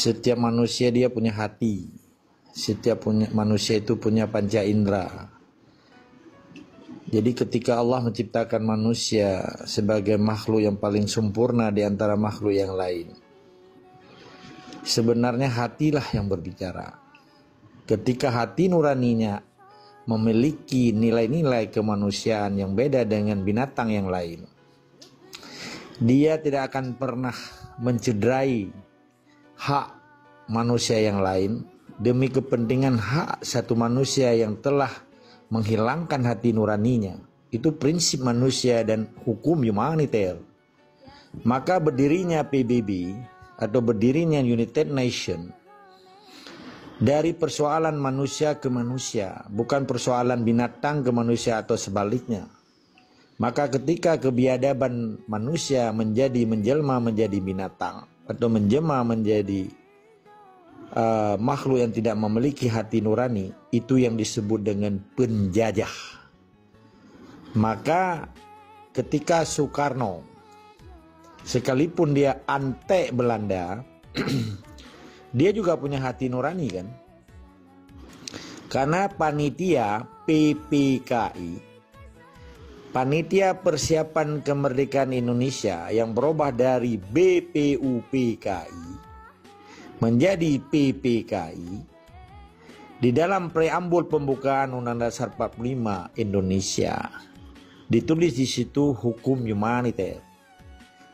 Setiap manusia dia punya hati. Manusia itu punya panca indera. Jadi ketika Allah menciptakan manusia sebagai makhluk yang paling sempurna di antara makhluk yang lain, sebenarnya hatilah yang berbicara. Ketika hati nuraninya memiliki nilai-nilai kemanusiaan yang beda dengan binatang yang lain, dia tidak akan pernah mencederai hak manusia yang lain demi kepentingan hak satu manusia yang telah menghilangkan hati nuraninya. Itu prinsip manusia dan hukum humaniter. Maka berdirinya PBB atau berdirinya United Nations dari persoalan manusia ke manusia, bukan persoalan binatang ke manusia atau sebaliknya. Maka ketika kebiadaban manusia menjelma menjadi binatang atau menjelma menjadi makhluk yang tidak memiliki hati nurani, itu yang disebut dengan penjajah. Maka ketika Soekarno, sekalipun dia antek Belanda, dia juga punya hati nurani kan? Karena panitia PPKI, Panitia Persiapan Kemerdekaan Indonesia, yang berubah dari BPUPKI menjadi PPKI, di dalam preambul pembukaan Undang-Undang Dasar 45 Indonesia ditulis di situ hukum humaniter.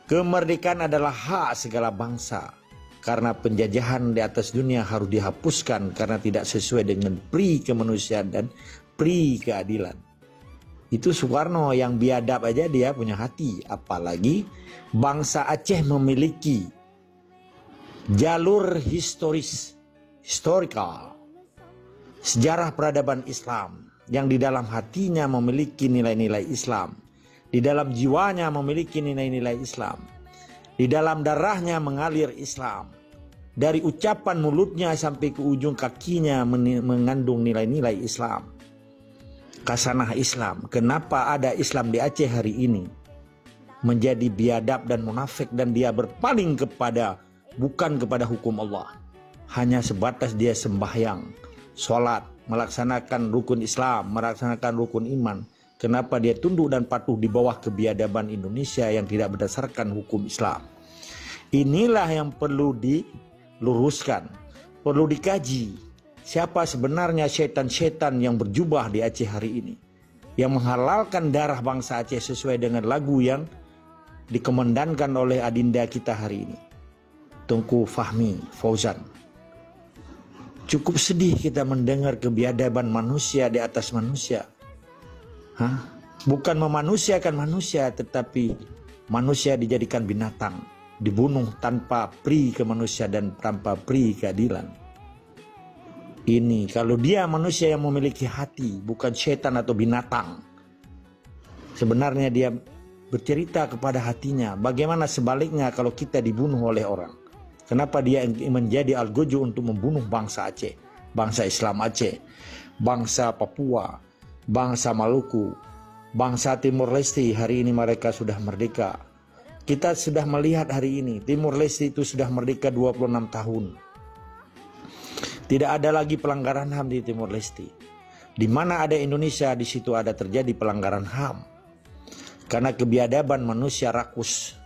Kemerdekaan adalah hak segala bangsa, karena penjajahan di atas dunia harus dihapuskan karena tidak sesuai dengan pri kemanusiaan dan pri keadilan. Itu Soekarno yang biadab aja dia punya hati, apalagi bangsa Aceh memiliki jalur historikal, sejarah peradaban Islam yang di dalam hatinya memiliki nilai-nilai Islam, di dalam jiwanya memiliki nilai-nilai Islam, di dalam darahnya mengalir Islam, dari ucapan mulutnya sampai ke ujung kakinya mengandung nilai-nilai Islam, kasanah Islam. Kenapa ada Islam di Aceh hari ini menjadi biadab dan munafik, dan dia berpaling bukan kepada hukum Allah, hanya sebatas dia sembahyang, sholat, melaksanakan rukun Islam, melaksanakan rukun iman. Kenapa dia tunduk dan patuh di bawah kebiadaban Indonesia yang tidak berdasarkan hukum Islam? Inilah yang perlu diluruskan, perlu dikaji. Siapa sebenarnya setan-setan yang berjubah di Aceh hari ini, yang menghalalkan darah bangsa Aceh sesuai dengan lagu yang dikemendankan oleh adinda kita hari ini, Tunku Fahmi Fauzan. Cukup sedih kita mendengar kebiadaban manusia di atas manusia. Bukan memanusiakan manusia, tetapi manusia dijadikan binatang, dibunuh tanpa pri kemanusiaan dan tanpa pri keadilan. Ini kalau dia manusia yang memiliki hati, bukan setan atau binatang. Sebenarnya dia bercerita kepada hatinya. Bagaimana sebaliknya kalau kita dibunuh oleh orang? Kenapa dia menjadi algojo untuk membunuh bangsa Aceh, bangsa Islam Aceh, bangsa Papua, bangsa Maluku, bangsa Timur Leste? Hari ini mereka sudah merdeka. Kita sudah melihat hari ini Timur Leste itu sudah merdeka 26 tahun. Tidak ada lagi pelanggaran HAM di Timur Leste. Di mana ada Indonesia, di situ ada terjadi pelanggaran HAM. Karena kebiadaban manusia rakus,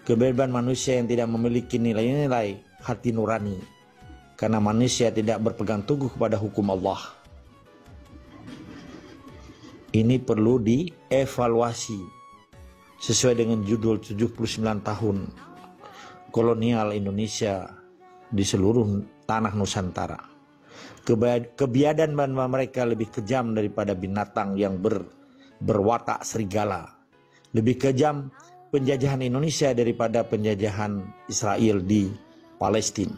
kebiadaban manusia yang tidak memiliki nilai-nilai hati nurani, karena manusia tidak berpegang teguh kepada hukum Allah. Ini perlu dievaluasi sesuai dengan judul 79 tahun kolonial Indonesia di seluruh tanah Nusantara. Kebiadaban mereka lebih kejam daripada binatang yang berwatak serigala. Lebih kejam penjajahan Indonesia daripada penjajahan Israel di Palestina.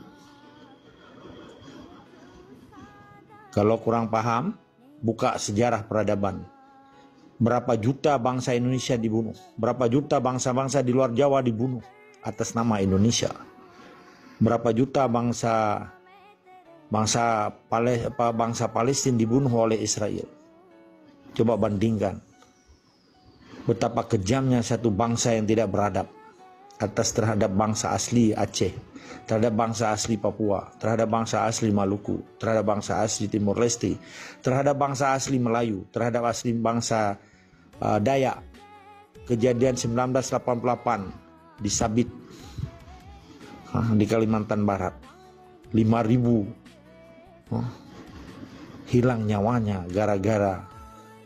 Kalau kurang paham, buka sejarah peradaban. Berapa juta bangsa Indonesia dibunuh, berapa juta bangsa-bangsa di luar Jawa dibunuh atas nama Indonesia. Berapa juta bangsa Palestina dibunuh oleh Israel. Coba bandingkan betapa kejamnya satu bangsa yang tidak beradab. atas terhadap bangsa asli Aceh, terhadap bangsa asli Papua, terhadap bangsa asli Maluku, terhadap bangsa asli Timor Leste, terhadap bangsa asli Melayu, terhadap asli bangsa Dayak. Kejadian 1988 di Sabit, di Kalimantan Barat, 5.000 hilang nyawanya gara-gara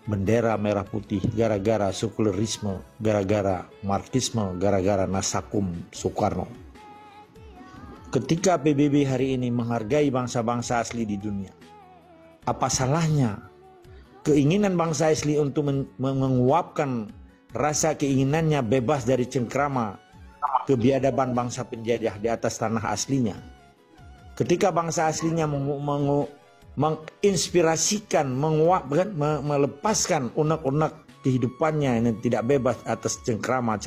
bendera merah putih, gara-gara sekulerisme, gara-gara marxisme, gara-gara Nasakum Soekarno. Ketika PBB hari ini menghargai bangsa-bangsa asli di dunia, apa salahnya keinginan bangsa asli untuk menguapkan rasa keinginannya bebas dari cengkrama kebiadaban bangsa penjajah di atas tanah aslinya? Ketika bangsa aslinya menginspirasikan, menguapkan, melepaskan unek-unek kehidupannya yang tidak bebas atas cengkrama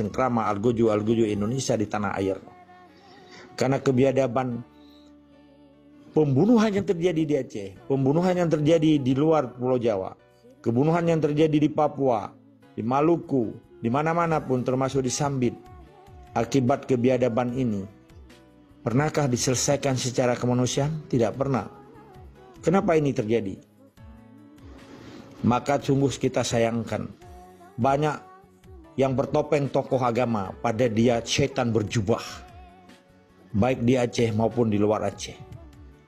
algojo Indonesia di tanah air. Karena kebiadaban pembunuhan yang terjadi di Aceh, pembunuhan yang terjadi di luar Pulau Jawa, kebunuhan yang terjadi di Papua, di Maluku, di mana-mana pun termasuk di Sambit, akibat kebiadaban ini, pernahkah diselesaikan secara kemanusiaan? Tidak pernah. Kenapa ini terjadi? Maka sungguh kita sayangkan, banyak yang bertopeng tokoh agama, pada dia setan berjubah, baik di Aceh maupun di luar Aceh.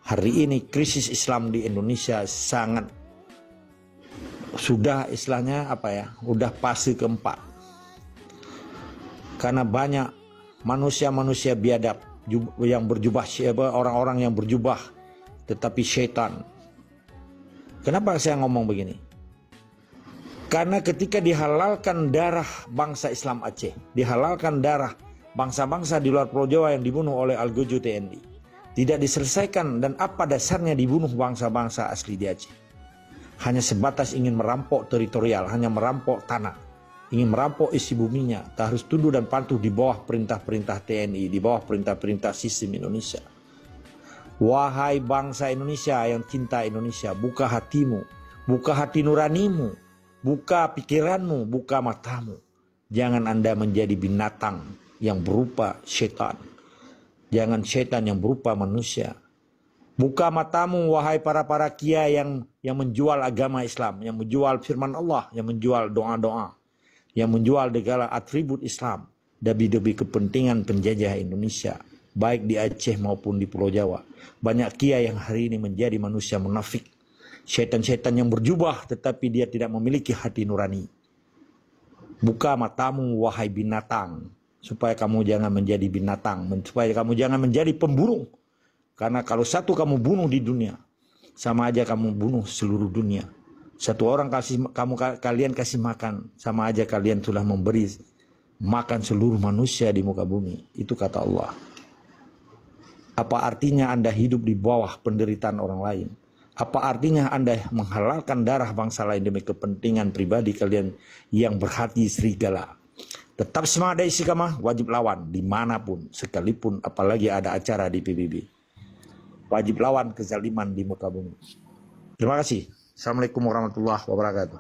Hari ini krisis Islam di Indonesia sangat, sudah istilahnya udah fase keempat. Karena banyak manusia-manusia biadab yang berjubah, orang-orang yang berjubah tetapi syaitan. Kenapa saya ngomong begini? Karena ketika dihalalkan darah bangsa Islam Aceh, dihalalkan darah bangsa-bangsa di luar Pulau Jawa yang dibunuh oleh Algojo TNI, tidak diselesaikan. Dan apa dasarnya dibunuh bangsa-bangsa asli di Aceh? Hanya sebatas ingin merampok teritorial, hanya merampok tanah, ingin merampok isi buminya, tak harus tunduk dan patuh di bawah perintah-perintah TNI, di bawah perintah-perintah sistem Indonesia. Wahai bangsa Indonesia yang cinta Indonesia, buka hatimu, buka hati nuranimu, buka pikiranmu, buka matamu. Jangan Anda menjadi binatang yang berupa setan. Jangan setan yang berupa manusia. Buka matamu wahai para kiai yang menjual agama Islam, yang menjual firman Allah, yang menjual doa-doa, yang menjual segala atribut Islam demi kepentingan penjajah Indonesia, baik di Aceh maupun di Pulau Jawa. Banyak kiai yang hari ini menjadi manusia munafik, setan-setan yang berjubah tetapi dia tidak memiliki hati nurani. Buka matamu wahai binatang, supaya kamu jangan menjadi binatang, supaya kamu jangan menjadi pembunuh. Karena kalau satu kamu bunuh di dunia, sama aja kamu bunuh seluruh dunia. Satu orang kalian kasih makan, sama aja kalian telah memberi makan seluruh manusia di muka bumi. Itu kata Allah. Apa artinya Anda hidup di bawah penderitaan orang lain? Apa artinya Anda menghalalkan darah bangsa lain demi kepentingan pribadi kalian yang berhati serigala? Tetap semangat dan istiqamah, wajib lawan dimanapun, sekalipun, apalagi ada acara di PBB. Wajib lawan kezaliman di muka bumi. Terima kasih. Assalamualaikum warahmatullahi wabarakatuh.